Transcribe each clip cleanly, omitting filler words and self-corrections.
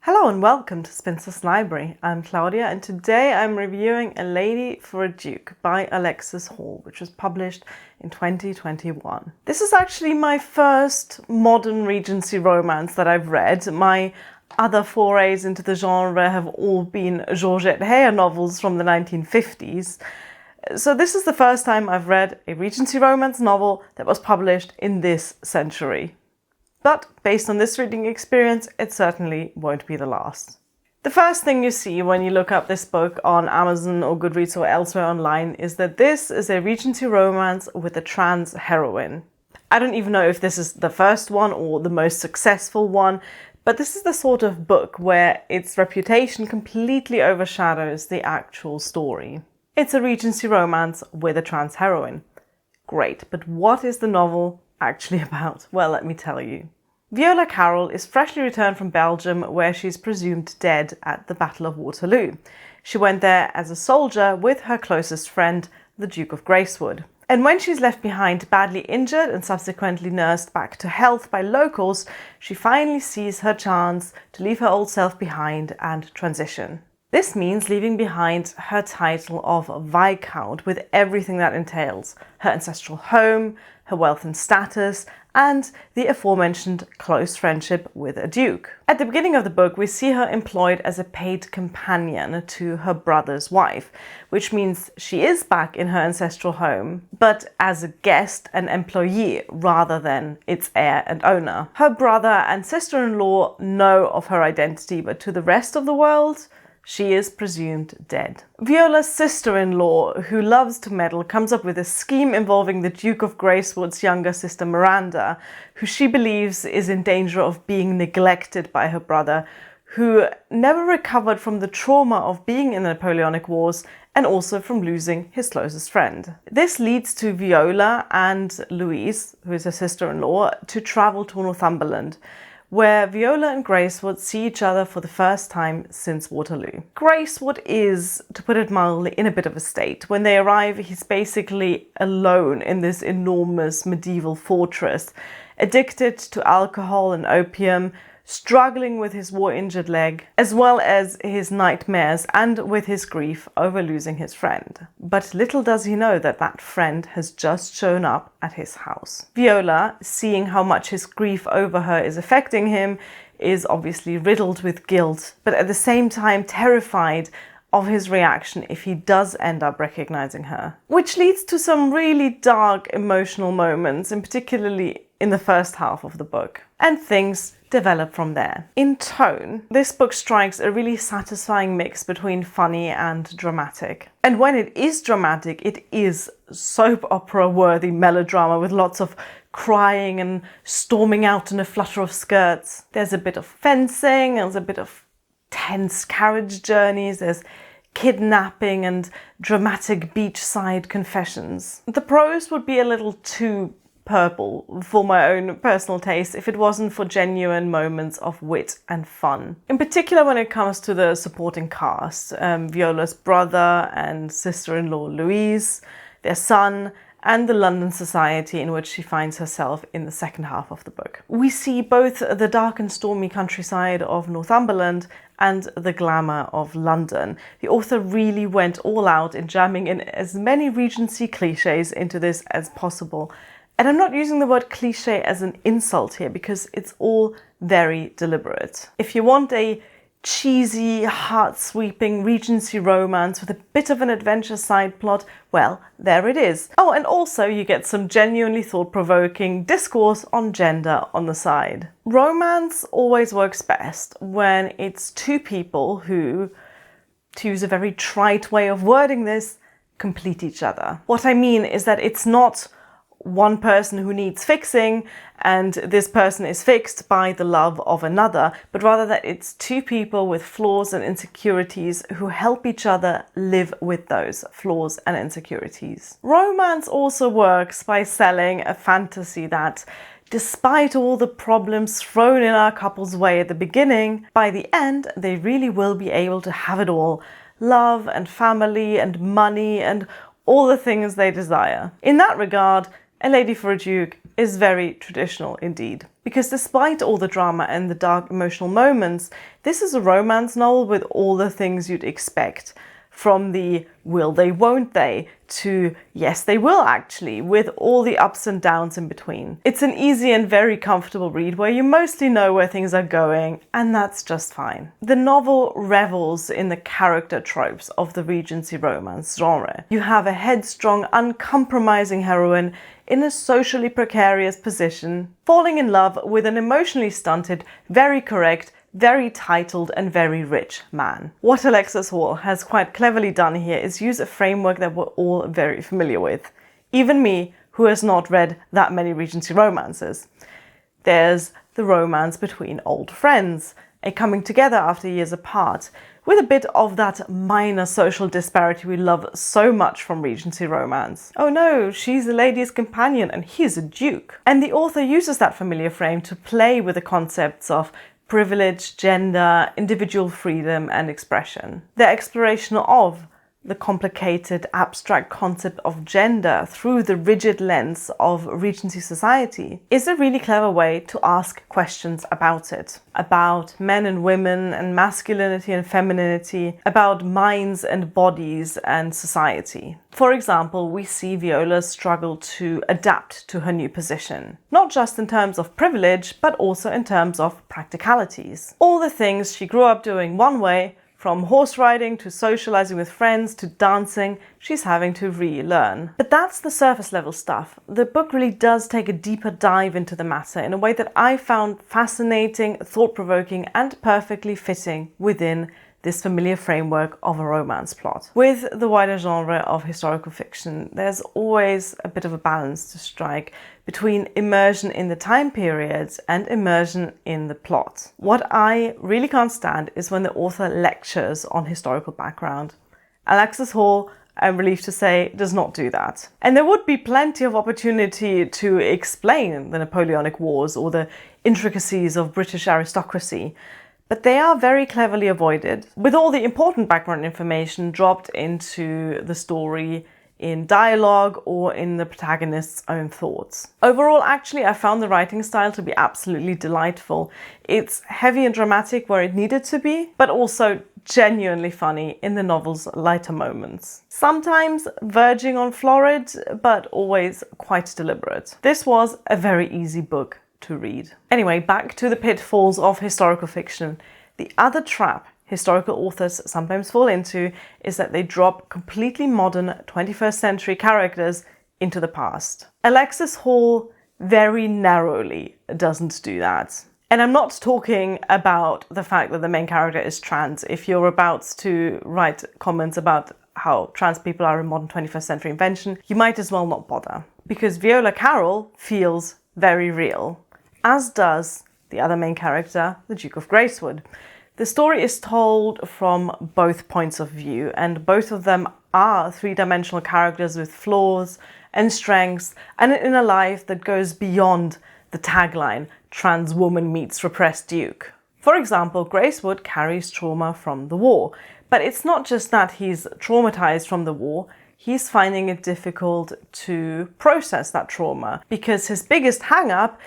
Hello and welcome to Spinster's Library. I'm Claudia and today I'm reviewing A Lady for a Duke by Alexis Hall, which was published in 2021. This is actually my first modern Regency romance that I've read. My other forays into the genre have all been Georgette Heyer novels from the 1950s. So this is the first time I've read a Regency romance novel that was published in this century. But based on this reading experience, it certainly won't be the last. The first thing you see when you look up this book on Amazon or Goodreads or elsewhere online is that this is a Regency romance with a trans heroine. I don't even know if this is the first one or the most successful one, but this is the sort of book where its reputation completely overshadows the actual story. It's a Regency romance with a trans heroine. Great, but what is the novel actually about? Well, let me tell you. Viola Carroll is freshly returned from Belgium, where she's presumed dead at the Battle of Waterloo. She went there as a soldier with her closest friend, the Duke of Gracewood. And when she's left behind badly injured and subsequently nursed back to health by locals, she finally sees her chance to leave her old self behind and transition. This means leaving behind her title of Viscount with everything that entails, her ancestral home, her wealth and status, and the aforementioned close friendship with a duke. At the beginning of the book, we see her employed as a paid companion to her brother's wife, which means she is back in her ancestral home, but as a guest and employee rather than its heir and owner. Her brother and sister-in-law know of her identity, but to the rest of the world, she is presumed dead. Viola's sister-in-law, who loves to meddle, comes up with a scheme involving the Duke of Gracewood's younger sister Miranda, who she believes is in danger of being neglected by her brother, who never recovered from the trauma of being in the Napoleonic Wars and also from losing his closest friend. This leads to Viola and Louise, who is her sister-in-law, to travel to Northumberland, where Viola and Gracewood see each other for the first time since Waterloo. Gracewood is, to put it mildly, in a bit of a state. When they arrive, he's basically alone in this enormous medieval fortress, addicted to alcohol and opium, struggling with his war-injured leg, as well as his nightmares and with his grief over losing his friend. But little does he know that that friend has just shown up at his house. Viola, seeing how much his grief over her is affecting him, is obviously riddled with guilt, but at the same time terrified of his reaction if he does end up recognizing her. Which leads to some really dark emotional moments, and particularly in the first half of the book. And things develop from there. In tone, this book strikes a really satisfying mix between funny and dramatic. And when it is dramatic, it is soap opera-worthy melodrama with lots of crying and storming out in a flutter of skirts. There's a bit of fencing, there's a bit of tense carriage journeys, there's kidnapping and dramatic beachside confessions. The prose would be a little too purple for my own personal taste if it wasn't for genuine moments of wit and fun. In particular when it comes to the supporting cast, Viola's brother and sister-in-law Louise, their son, and the London society in which she finds herself in the second half of the book. We see both the dark and stormy countryside of Northumberland and the glamour of London. The author really went all out in jamming in as many Regency cliches into this as possible. And I'm not using the word cliché as an insult here because it's all very deliberate. If you want a cheesy, heart-sweeping Regency romance with a bit of an adventure side plot, well, there it is. Oh, and also you get some genuinely thought-provoking discourse on gender on the side. Romance always works best when it's two people who, to use a very trite way of wording this, complete each other. What I mean is that it's not one person who needs fixing and this person is fixed by the love of another, but rather that it's two people with flaws and insecurities who help each other live with those flaws and insecurities. Romance also works by selling a fantasy that, despite all the problems thrown in our couple's way at the beginning, by the end they really will be able to have it all. Love and family and money and all the things they desire. In that regard, A Lady for a Duke is very traditional indeed. Because despite all the drama and the dark emotional moments, this is a romance novel with all the things you'd expect. From the will they, won't they, to yes they will actually, with all the ups and downs in between. It's an easy and very comfortable read where you mostly know where things are going, and that's just fine. The novel revels in the character tropes of the Regency romance genre. You have a headstrong, uncompromising heroine in a socially precarious position, falling in love with an emotionally stunted, very correct, very titled and very rich man. What Alexis Hall has quite cleverly done here is use a framework that we're all very familiar with. Even me, who has not read that many Regency romances. There's the romance between old friends, a coming together after years apart, with a bit of that minor social disparity we love so much from Regency romance. Oh no, she's a lady's companion and he's a duke. And the author uses that familiar frame to play with the concepts of privilege, gender, individual freedom and expression. The exploration of the complicated, abstract concept of gender through the rigid lens of Regency society is a really clever way to ask questions about it. About men and women and masculinity and femininity, about minds and bodies and society. For example, we see Viola's struggle to adapt to her new position. Not just in terms of privilege, but also in terms of practicalities. All the things she grew up doing one way, from horse riding to socializing with friends to dancing, she's having to relearn. But that's the surface level stuff. The book really does take a deeper dive into the matter in a way that I found fascinating, thought-provoking and perfectly fitting within this familiar framework of a romance plot. With the wider genre of historical fiction, there's always a bit of a balance to strike between immersion in the time period and immersion in the plot. What I really can't stand is when the author lectures on historical background. Alexis Hall, I'm relieved to say, does not do that. And there would be plenty of opportunity to explain the Napoleonic Wars or the intricacies of British aristocracy, but they are very cleverly avoided, with all the important background information dropped into the story in dialogue or in the protagonist's own thoughts. Overall, actually, I found the writing style to be absolutely delightful. It's heavy and dramatic where it needed to be, but also genuinely funny in the novel's lighter moments. Sometimes verging on florid, but always quite deliberate. This was a very easy book to read. Anyway, back to the pitfalls of historical fiction. The other trap historical authors sometimes fall into is that they drop completely modern 21st century characters into the past. Alexis Hall very narrowly doesn't do that. And I'm not talking about the fact that the main character is trans. If you're about to write comments about how trans people are a modern 21st century invention, you might as well not bother. Because Viola Carroll feels very real, as does the other main character, the Duke of Gracewood. The story is told from both points of view, and both of them are three-dimensional characters with flaws and strengths, and an inner life that goes beyond the tagline, trans woman meets repressed duke. For example, Gracewood carries trauma from the war, but it's not just that he's traumatized from the war, he's finding it difficult to process that trauma, because his biggest hang-up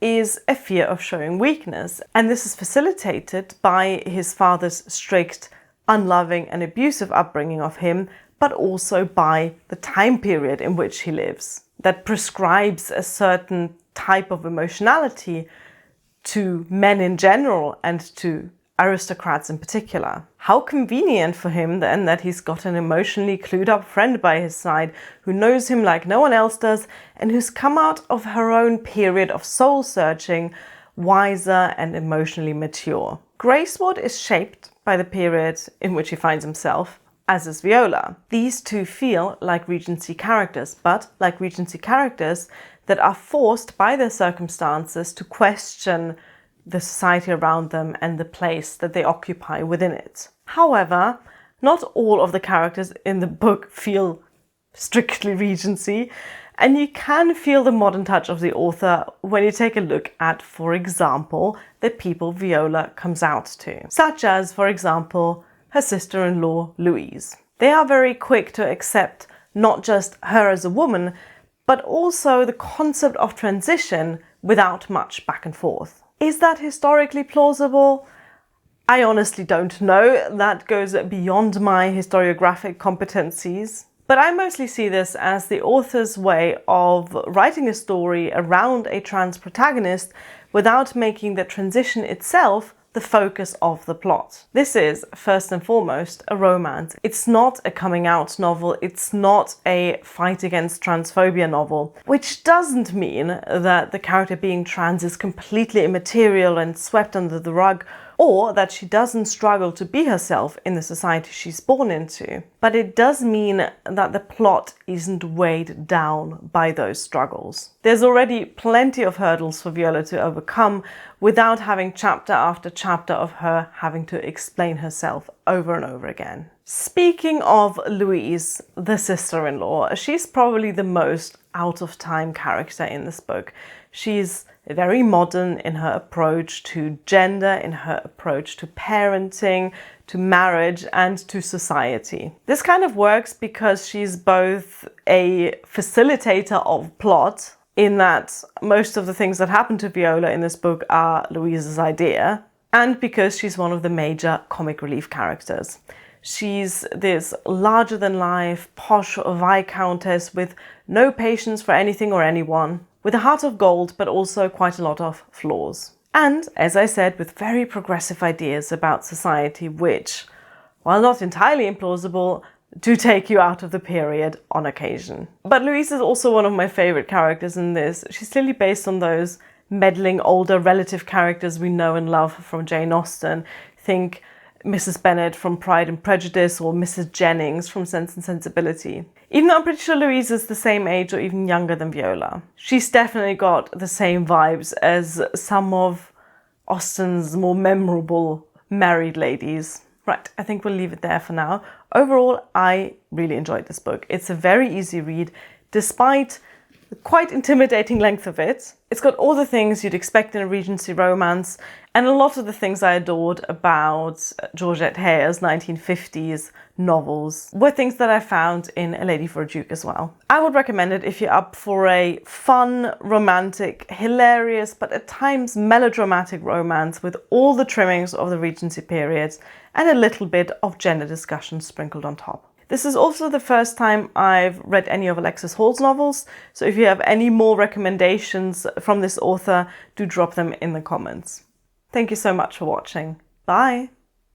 is a fear of showing weakness. And this is facilitated by his father's strict, unloving and abusive upbringing of him, but also by the time period in which he lives, that prescribes a certain type of emotionality to men in general and to aristocrats in particular. How convenient for him then that he's got an emotionally clued up friend by his side who knows him like no one else does and who's come out of her own period of soul searching, wiser and emotionally mature. Gracewood is shaped by the period in which he finds himself, as is Viola. These two feel like Regency characters, but like Regency characters that are forced by their circumstances to question the society around them and the place that they occupy within it. However, not all of the characters in the book feel strictly Regency, and you can feel the modern touch of the author when you take a look at, for example, the people Viola comes out to, such as, for example, her sister-in-law Louise. They are very quick to accept not just her as a woman, but also the concept of transition without much back and forth. Is that historically plausible? I honestly don't know. That goes beyond my historiographic competencies. But I mostly see this as the author's way of writing a story around a trans protagonist without making the transition itself the focus of the plot. This is, first and foremost, a romance. It's not a coming out novel. It's not a fight against transphobia novel, which doesn't mean that the character being trans is completely immaterial and swept under the rug, or that she doesn't struggle to be herself in the society she's born into. But it does mean that the plot isn't weighed down by those struggles. There's already plenty of hurdles for Viola to overcome without having chapter after chapter of her having to explain herself over and over again. Speaking of Louise, the sister-in-law, she's probably the most out of time character in this book. She's very modern in her approach to gender, in her approach to parenting, to marriage, and to society. This kind of works because she's both a facilitator of plot, in that most of the things that happen to Viola in this book are Louise's idea, and because she's one of the major comic relief characters. She's this larger-than-life, posh viscountess with no patience for anything or anyone, with a heart of gold, but also quite a lot of flaws. And, as I said, with very progressive ideas about society which, while not entirely implausible, do take you out of the period on occasion. But Louise is also one of my favourite characters in this. She's clearly based on those meddling older relative characters we know and love from Jane Austen. Think Mrs. Bennet from Pride and Prejudice or Mrs. Jennings from Sense and Sensibility. Even though I'm pretty sure Louise is the same age or even younger than Viola. She's definitely got the same vibes as some of Austen's more memorable married ladies. Right, I think we'll leave it there for now. Overall, I really enjoyed this book. It's a very easy read, despite the quite intimidating length of it. It's got all the things you'd expect in a Regency romance, and a lot of the things I adored about Georgette Heyer's 1950s novels were things that I found in A Lady for a Duke as well. I would recommend it if you're up for a fun, romantic, hilarious, but at times melodramatic romance with all the trimmings of the Regency period and a little bit of gender discussion sprinkled on top. This is also the first time I've read any of Alexis Hall's novels, so if you have any more recommendations from this author, do drop them in the comments. Thank you so much for watching. Bye!